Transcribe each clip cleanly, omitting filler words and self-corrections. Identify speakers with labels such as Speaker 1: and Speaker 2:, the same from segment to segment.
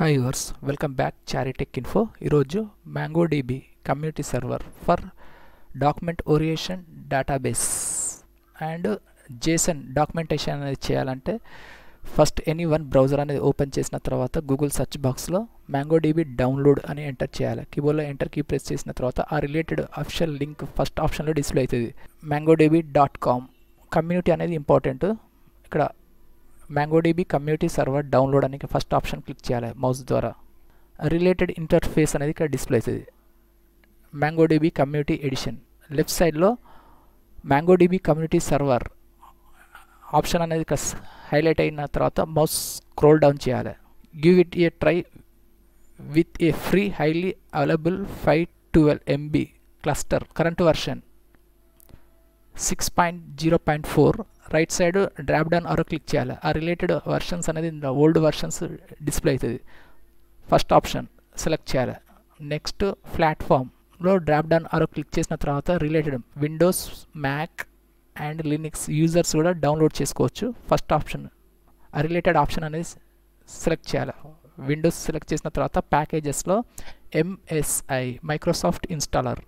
Speaker 1: Hi viewers, welcome back Chary Tech Info. ఈరోజు MongoDB community server for document orientation database and JSON documentation అనేది చేయాలంటే first any one browser అనేది open చేసిన తర్వాత Google search బాక్స్లో MongoDB download అని enter చేయాలి. కీబోర్డ్లో ఎంటర్ కీ ప్రెస్ చేసిన తర్వాత ఆ రిలేటెడ్ అఫిషియల్ లింక్ ఫస్ట్ ఆప్షన్లో డిస్ప్లే అవుతుంది. MongoDB.com కమ్యూనిటీ అనేది ఇంపార్టెంట్. ఇక్కడ MongoDB కమ్యూనిటీ సర్వర్ డౌన్లోడ్ అని ఫస్ట్ ఆప్షన్ క్లిక్ చేయాలి మౌస్ ద్వారా. రిలేటెడ్ ఇంటర్ఫేస్ అనేది ఇక్కడ డిస్ప్లే అవుతుంది. MongoDB కమ్యూనిటీ ఎడిషన్ లెఫ్ట్ సైడ్లో MongoDB కమ్యూనిటీ సర్వర్ ఆప్షన్ అనేది హైలైట్ అయిన తర్వాత మౌస్ స్క్రోల్ డౌన్ చేయాలి. Give it a try with a free highly available 512 MB cluster current version 6.0.4. Right side drop down arrow click చేయాలి. ఆ related versions అనేది old versions display అవుతుంది. First option select చేయాలి. Next ప్లాట్ఫామ్లో drop down arrow click చేసిన తర్వాత related Windows, Mac and Linux users కూడా download చేసుకోవచ్చు. ఫస్ట్ ఆప్షన్ ఆ రిలేటెడ్ ఆప్షన్ అనేది సెలెక్ట్ చేయాలి. విండోస్ సెలెక్ట్ చేసిన తర్వాత ప్యాకేజెస్లో MSI Microsoft installer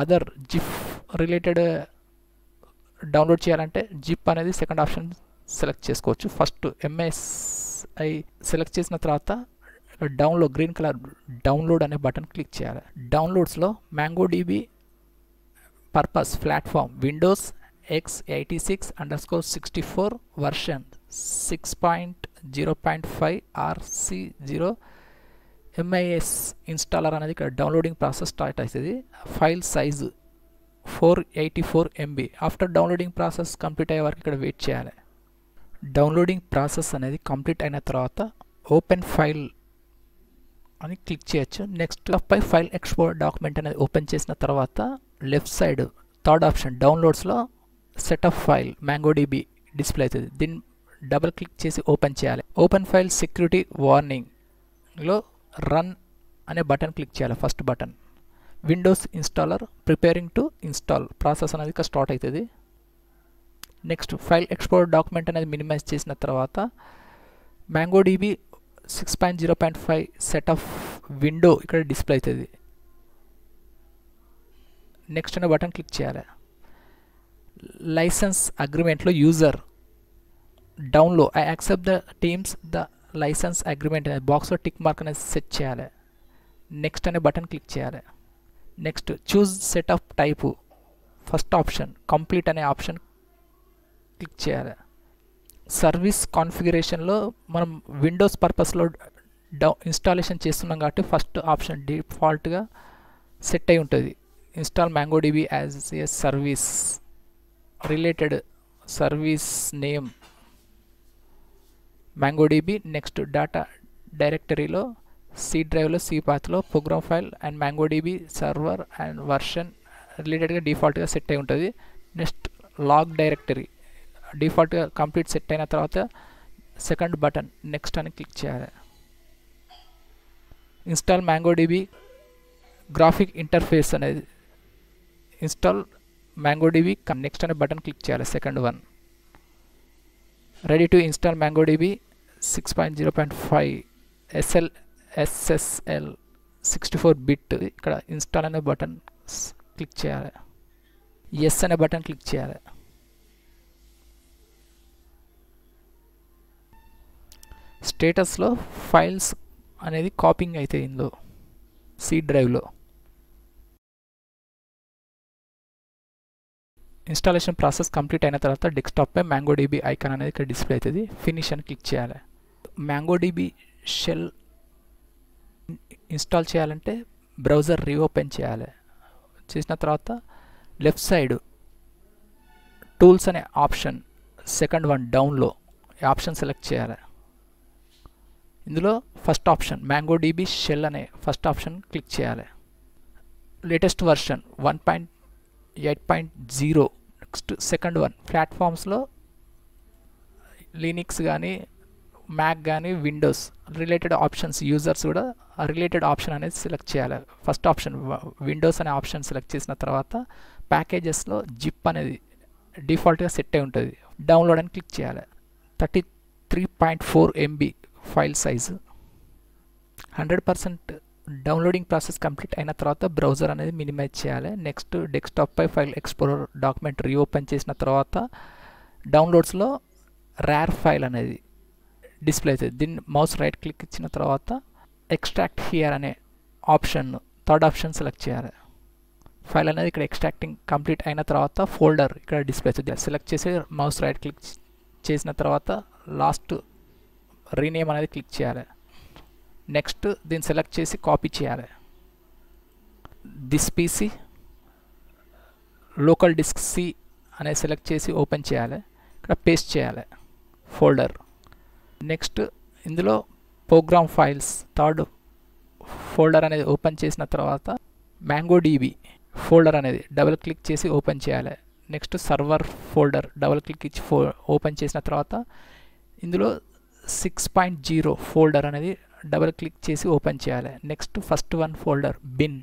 Speaker 1: other zip related download చేయాలంటే జిప్ అనేది సెకండ్ ఆప్షన్ సెలెక్ట్ చేసుకోవచ్చు. ఫస్ట్ MSI సెలెక్ట్ చేసిన తర్వాత డౌన్లోడ్ గ్రీన్ కలర్ డౌన్లోడ్ అనే బటన్ క్లిక్ చేయాలి. డౌన్లోడ్స్లో MongoDB purpose platform Windows x86_64 version 6.0.5 RC0 MIS installer అనేది ఇక్కడ డౌన్లోడింగ్ ప్రాసెస్ స్టార్ట్ అవుతుంది. File size 484 MB. After downloading process complete అయ్యే వరకు ఇక్కడ వెయిట్ చేయాలి. డౌన్లోడింగ్ ప్రాసెస్ అనేది కంప్లీట్ అయిన తర్వాత ఓపెన్ ఫైల్ అని క్లిక్ చేయొచ్చు. నెక్స్ట్ పై ఫైల్ ఎక్స్పోర్ట్ డాక్యుమెంట్ అనేది ఓపెన్ చేసిన తర్వాత లెఫ్ట్ సైడ్ థర్డ్ ఆప్షన్ డౌన్లోడ్స్లో సెటప్ ఫైల్ MongoDB డిస్ప్లే అవుతుంది. దీన్ని డబుల్ క్లిక్ చేసి ఓపెన్ చేయాలి. ఓపెన్ ఫైల్ సెక్యూరిటీ వార్నింగ్లో రన్ అనే బటన్ క్లిక్ చేయాలి. First button Windows installer preparing to install process అనేది స్టార్ట్ అవుతుంది. నెక్స్ట్ ఫైల్ ఎక్స్పోర్ట్ డాక్యుమెంట్ అనేది మినిమైజ్ చేసిన తర్వాత MongoDB 6.0.5 సెటప్ విండో ఇక్కడ డిస్ప్లే అవుతుంది. నెక్స్ట్ అనే బటన్ క్లిక్ చేయాలి. లైసెన్స్ అగ్రిమెంట్లో user download I accept the teams the licence agreement అనే బాక్స్లో టిక్ మార్క్ అనేది సెట్ చేయాలి. నెక్స్ట్ అనే బటన్ క్లిక్ చేయాలి. Next choose setup type first option complete అనే ఆప్షన్ క్లిక్ చేయాలి. సర్వీస్ కాన్ఫిగరేషన్లో మనం విండోస్ పర్పస్లో ఇన్స్టాలేషన్ చేస్తున్నాం కాబట్టి ఫస్ట్ ఆప్షన్ డిఫాల్ట్గా సెట్ అయి ఉంటుంది. Install MongoDB as a service related service name MongoDB. Next data డైరెక్టరీలో C డ్రైవ్లో C పాత్లో program file and MongoDB server and version రిలేటెడ్గా డిఫాల్ట్గా సెట్ అయి ఉంటుంది. నెక్స్ట్ లాగ్ డైరెక్టరీ డిఫాల్ట్గా కంప్లీట్ సెట్ అయిన తర్వాత సెకండ్ బటన్ నెక్స్ట్ అని క్లిక్ చేయాలి. ఇన్స్టాల్ MongoDB గ్రాఫిక్ ఇంటర్ఫేస్ అనేది ఇన్స్టాల్ MongoDB నెక్స్ట్ అనే బటన్ క్లిక్ చేయాలి. Second one ready to install MongoDB 6.0.5 SSL 64 bit. ఇక్కడ ఇన్స్టాల్ అనే బటన్ క్లిక్ చేయాలి. ఎస్ అనే బటన్ క్లిక్ చేయాలి. స్టేటస్లో ఫైల్స్ అనేది కాపింగ్ అయితే ఇందులో C డ్రైవ్లో ఇన్స్టాలేషన్ ప్రాసెస్ కంప్లీట్ అయిన తర్వాత డెస్క్టాప్పై MongoDB ఐకాన్ అనేది ఇక్కడ డిస్ప్లే అవుతుంది. ఫినిష్ అని క్లిక్ చేయాలి. MongoDB షెల్ ఇన్స్టాల్ చేయాలంటే బ్రౌజర్ రీఓపెన్ చేయాలి. చేసిన తర్వాత లెఫ్ట్ సైడ్ టూల్స్ అనే ఆప్షన్ సెకండ్ వన్ డౌన్లో ఈ ఆప్షన్ సెలెక్ట్ చేయాలి. ఇందులో ఫస్ట్ ఆప్షన్ MongoDB షెల్ అనే ఫస్ట్ ఆప్షన్ క్లిక్ చేయాలి. Latest version 1.8.0. Next second one ప్లాట్ఫామ్స్లో లినక్స్ కానీ మ్యాక్ కానీ విండోస్ రిలేటెడ్ ఆప్షన్స్ యూజర్స్ కూడా ఆ రిలేటెడ్ ఆప్షన్ అనేది సెలెక్ట్ చేయాలి. ఫస్ట్ ఆప్షన్ విండోస్ అనే ఆప్షన్ సెలెక్ట్ చేసిన తర్వాత ప్యాకేజెస్లో జిప్ అనేది డిఫాల్ట్గా సెట్ అయి ఉంటుంది. డౌన్లోడ్ అని క్లిక్ చేయాలి. 33.4 MB file size. 100% downloading process complete అయిన తర్వాత బ్రౌజర్ అనేది మినిమైజ్ చేయాలి. నెక్స్ట్ డెస్క్టాప్పై ఫైల్ ఎక్స్ప్లోరర్ డాక్యుమెంట్ రీఓపెన్ చేసిన తర్వాత డౌన్లోడ్స్లో ర్యార్ ఫైల్ అనేది డిస్ప్లే అవుతుంది. దీన్ని మౌస్ రైట్ క్లిక్ ఇచ్చిన తర్వాత ఎక్స్ట్రాక్ట్ హియర్ అనే ఆప్షన్ థర్డ్ ఆప్షన్ సెలెక్ట్ చేయాలి. ఫైల్ అనేది ఇక్కడ ఎక్స్ట్రాక్టింగ్ కంప్లీట్ అయిన తర్వాత ఫోల్డర్ ఇక్కడ డిస్ప్లే అవుతుంది. సెలెక్ట్ చేసి మౌస్ రైట్ క్లిక్ చేసిన తర్వాత లాస్ట్ రీనేమ్ అనేది క్లిక్ చేయాలి. నెక్స్ట్ దీన్ని సెలెక్ట్ చేసి కాపీ చేయాలి. This PC local disk C అనేది సెలెక్ట్ చేసి ఓపెన్ చేయాలి. ఇక్కడ పేస్ట్ చేయాలి ఫోల్డర్. నెక్స్ట్ ఇందులో ప్రోగ్రామ్ ఫైల్స్ థర్డ్ ఫోల్డర్ అనేది ఓపెన్ చేసిన తర్వాత MongoDB ఫోల్డర్ అనేది డబుల్ క్లిక్ చేసి ఓపెన్ చేయాలి. Next server folder double click ఇచ్చి ఓపెన్ చేసిన తర్వాత ఇందులో 6.0 ఫోల్డర్ అనేది డబుల్ క్లిక్ చేసి ఓపెన్ చేయాలి. Next first one folder bin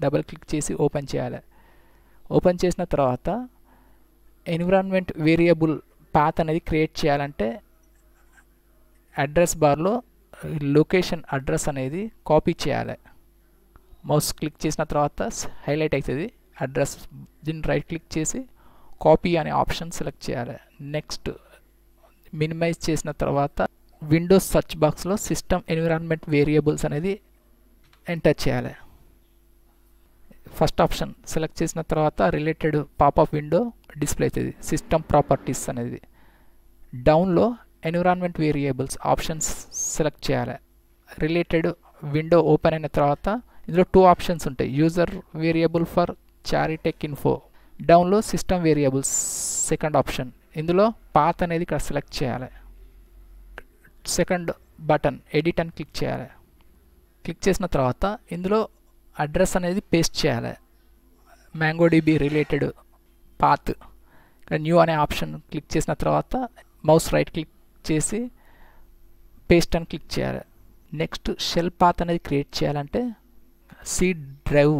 Speaker 1: double click చేసి ఓపెన్ చేయాలి. ఓపెన్ చేసిన తర్వాత ఎన్విరాన్మెంట్ వేరియబుల్ పాత్ అనేది క్రియేట్ చేయాలంటే అడ్రస్ బార్లో లొకేషన్ అడ్రస్ అనేది కాపీ చేయాలి. మౌస్ క్లిక్ చేసిన తర్వాత హైలైట్ అవుతుంది అడ్రస్. దీన్ని రైట్ క్లిక్ చేసి కాపీ అనే ఆప్షన్ సెలెక్ట్ చేయాలి. నెక్స్ట్ మినిమైజ్ చేసిన తర్వాత విండోస్ సర్చ్ బాక్స్లో సిస్టమ్ ఎన్విరాన్మెంట్ వేరియబుల్స్ అనేది ఎంటర్ చేయాలి. ఫస్ట్ ఆప్షన్ సెలెక్ట్ చేసిన తర్వాత రిలేటెడ్ పాపప్ విండో డిస్ప్లే అవుతుంది. సిస్టమ్ ప్రాపర్టీస్ అనేది డౌన్లో ఎన్విరాన్మెంట్ వేరియబుల్స్ ఆప్షన్స్ సెలెక్ట్ చేయాలి. రిలేటెడ్ విండో ఓపెన్ అయిన తర్వాత ఇందులో 2 ఆప్షన్స్ ఉంటాయి. User variable for Chary tech info, డౌన్లో సిస్టమ్ వేరియబుల్స్ సెకండ్ ఆప్షన్. ఇందులో పాత్ అనేది ఇక్కడ సెలెక్ట్ చేయాలి. సెకండ్ బటన్ ఎడిట్ అని క్లిక్ చేయాలి. క్లిక్ చేసిన తర్వాత ఇందులో అడ్రస్ అనేది పేస్ట్ చేయాలి. MongoDB రిలేటెడ్ పాత్ ఇక్కడ న్యూ అనే ఆప్షన్ క్లిక్ చేసిన తర్వాత మౌస్ రైట్ క్లిక్ చేసి పేస్ట్ అని క్లిక్ చేయాలి. నెక్స్ట్ షెల్ పాత్ అనేది క్రియేట్ చేయాలంటే సి డ్రైవ్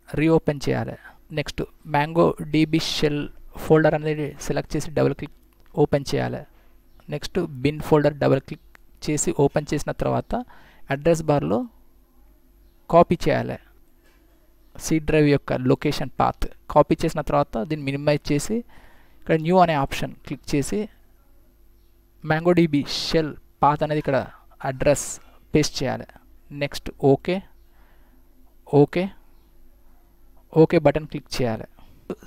Speaker 1: రీఓపెన్ చేయాలి. నెక్స్ట్ MongoDB షెల్ ఫోల్డర్ అనేది సెలెక్ట్ చేసి డబుల్ క్లిక్ ఓపెన్ చేయాలి. Next bin folder double click చేసి ఓపెన్ చేసిన తర్వాత అడ్రస్ బార్లో కాపీ చేయాలి సి డ్రైవ్ యొక్క లొకేషన్ పాత్. కాపీ చేసిన తర్వాత దీన్ని మినిమైజ్ చేసి ఇక్కడ న్యూ అనే ఆప్షన్ క్లిక్ చేసి MongoDB షెల్ పాత్ అనేది ఇక్కడ అడ్రస్ పేస్ట్ చేయాలి. నెక్స్ట్ ఓకే బటన్ క్లిక్ చేయాలి.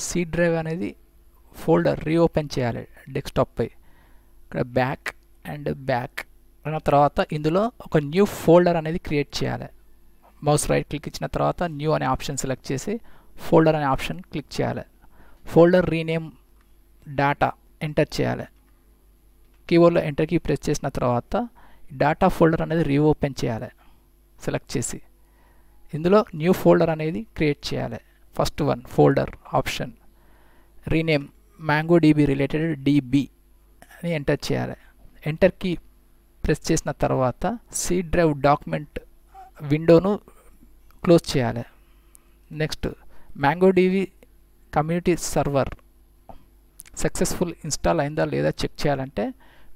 Speaker 1: సి డ్రైవ్ అనేది ఫోల్డర్ రీఓపెన్ చేయాలి డెస్క్టాప్పై. ఇక్కడ బ్యాక్ అన్న తర్వాత ఇందులో ఒక న్యూ ఫోల్డర్ అనేది క్రియేట్ చేయాలి. మౌస్ రైట్ క్లిక్ ఇచ్చిన తర్వాత న్యూ అనే ఆప్షన్ సెలెక్ట్ చేసి ఫోల్డర్ అనే ఆప్షన్ క్లిక్ చేయాలి. ఫోల్డర్ రీనేమ్ డాటా ఎంటర్ చేయాలి. కీబోర్డ్లో ఎంటర్ కీ ప్రెస్ చేసిన తర్వాత డాటా ఫోల్డర్ అనేది రీఓపెన్ చేయాలి సెలెక్ట్ చేసి. ఇందులో న్యూ ఫోల్డర్ అనేది క్రియేట్ చేయాలి. First one folder option rename MongoDB related DB అని ఎంటర్ చేయాలి. ఎంటర్ కీ ప్రెస్ చేసిన తర్వాత సి డ్రైవ్ డాక్యుమెంట్ విండోను క్లోజ్ చేయాలి. Next MongoDB community server successful install అయిందా లేదా చెక్ చేయాలంటే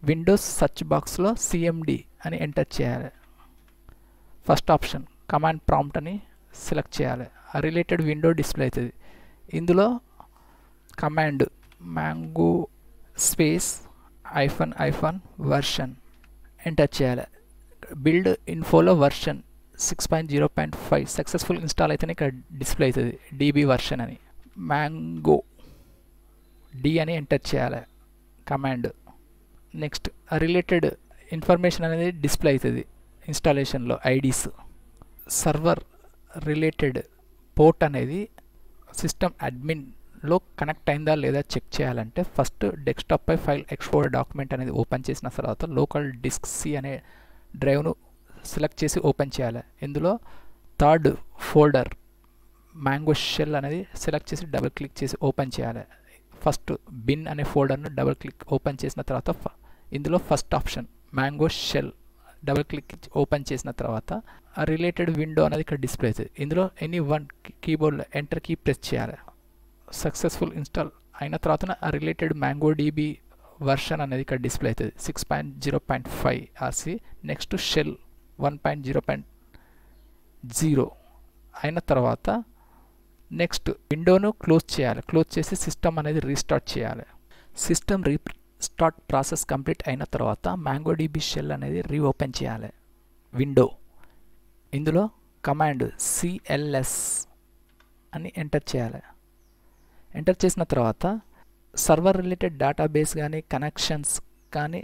Speaker 1: విండోస్ సర్చ్ బాక్స్లో CMD అని ఎంటర్ చేయాలి. ఫస్ట్ ఆప్షన్ కమాండ్ ప్రాంప్ట్ అని సెలెక్ట్ చేయాలి. ఆ రిలేటెడ్ విండో డిస్ప్లే అవుతుంది. ఇందులో command mango space --- version enter చేయాలి. బిల్డ్ ఇన్ఫోలో వర్షన్ 6.0.5 సక్సెస్ఫుల్ ఇన్స్టాల్ అయితేనే ఇక్కడ డిస్ప్లే అవుతుంది DB వర్షన్ అని. MongoD అని ఎంటర్ చేయాలి కమాండ్. నెక్స్ట్ రిలేటెడ్ ఇన్ఫర్మేషన్ అనేది డిస్ప్లే అవుతుంది ఇన్స్టాలేషన్లో ఐడీస్. సర్వర్ రిలేటెడ్ పోర్ట్ అనేది సిస్టమ్ అడ్మిన్లో కనెక్ట్ అయిందా లేదా చెక్ చేయాలంటే ఫస్ట్ డెస్క్టాప్పై ఫైల్ ఎక్స్ప్లోరర్ డాక్యుమెంట్ అనేది ఓపెన్ చేసిన తర్వాత లోకల్ డిస్క్ సి అనే డ్రైవ్ను సెలెక్ట్ చేసి ఓపెన్ చేయాలి. ఇందులో థర్డ్ ఫోల్డర్ మ్యాంగో షెల్ అనేది సెలెక్ట్ చేసి డబుల్ క్లిక్ చేసి ఓపెన్ చేయాలి. ఫస్ట్ బిన్ అనే ఫోల్డర్ను డబుల్ క్లిక్ ఓపెన్ చేసిన తర్వాత ఇందులో first option Mongo shell double click open చేసిన తర్వాత ఆ రిలేటెడ్ విండో అనేది ఇక్కడ డిస్ప్లే అవుతుంది. ఇందులో ఎనీ వన్ కీబోర్డ్లో ఎంటర్ కీ ప్రెస్ చేయాలి. సక్సెస్ఫుల్ ఇన్స్టాల్ అయిన తర్వాత ఆ రిలేటెడ్ MongoDB వర్షన్ అనేది ఇక్కడ డిస్ప్లే అవుతుంది 6.0.5 RC. నెక్స్ట్ షెల్ 1.0.0 అయిన తర్వాత నెక్స్ట్ విండోను క్లోజ్ చేయాలి. క్లోజ్ చేసి సిస్టమ్ అనేది రీస్టార్ట్ చేయాలి. సిస్టమ్ రీస్టార్ట్ ప్రాసెస్ కంప్లీట్ అయిన తర్వాత MongoDB షెల్ అనేది రీఓపెన్ చేయాలి విండో. ఇందులో కమాండ్ cls అని ఎంటర్ చేయాలి. ఎంటర్ చేసిన తర్వాత సర్వర్ రిలేటెడ్ డేటాబేస్ కానీ కనెక్షన్స్ కానీ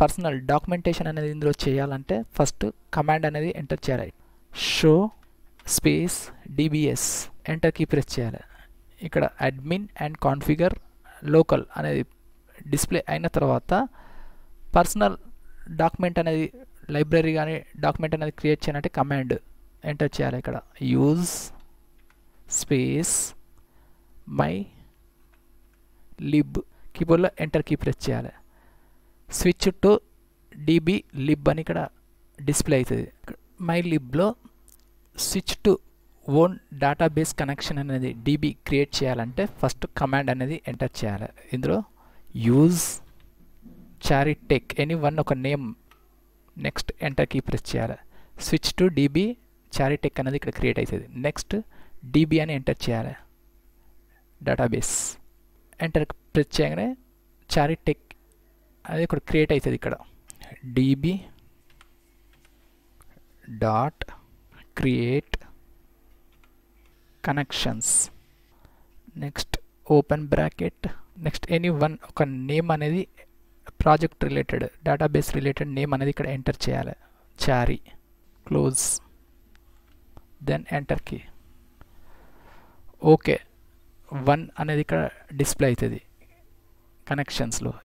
Speaker 1: పర్సనల్ డాక్యుమెంటేషన్ అనేది ఇందులో చేయాలంటే ఫస్ట్ కమాండ్ అనేది ఎంటర్ చేయాలి. Show space dbs enter key press చేయాలి. ఇక్కడ అడ్మిన్ అండ్ కాన్ఫిగర్ లోకల్ అనేది డిస్ప్లే అయిన తర్వాత పర్సనల్ డాక్యుమెంట్ అనేది లైబ్రరీ కానీ డాక్యుమెంట్ అనేది క్రియేట్ చేయాలంటే కమాండ్ ఎంటర్ చేయాలి. ఇక్కడ యూజ్ స్పేస్ మై లిబ్ కీబోర్డ్లో ఎంటర్ కీ ప్రెస్ చేయాలి. స్విచ్ టు db lib అని ఇక్కడ డిస్ప్లే అవుతుంది. మై లిబ్లో switch to own database connection అనేది db క్రియేట్ చేయాలంటే ఫస్ట్ కమాండ్ అనేది ఎంటర్ చేయాలి. ఇందులో use Chari tech any one ఒక name next enter key press చేయాలి. Switch to db Chari tech అనేది ఇక్కడ క్రియేట్ అవుతుంది. నెక్స్ట్ db అని ఎంటర్ చేయాలి. డేటాబేస్ ఎంటర్ ప్రెస్ చేయగానే చారీ టెక్ అది ఇక్కడ క్రియేట్ అవుతుంది. ఇక్కడ db dot create connections next open bracket next any one ఒక నేమ్ అనేది project related database related name అనేది ఇక్కడ ఎంటర్ చేయాలి. Chari close then enter key. Okay 1 అనేది ఇక్కడ డిస్ప్లే అవుతుంది కనెక్షన్స్లో.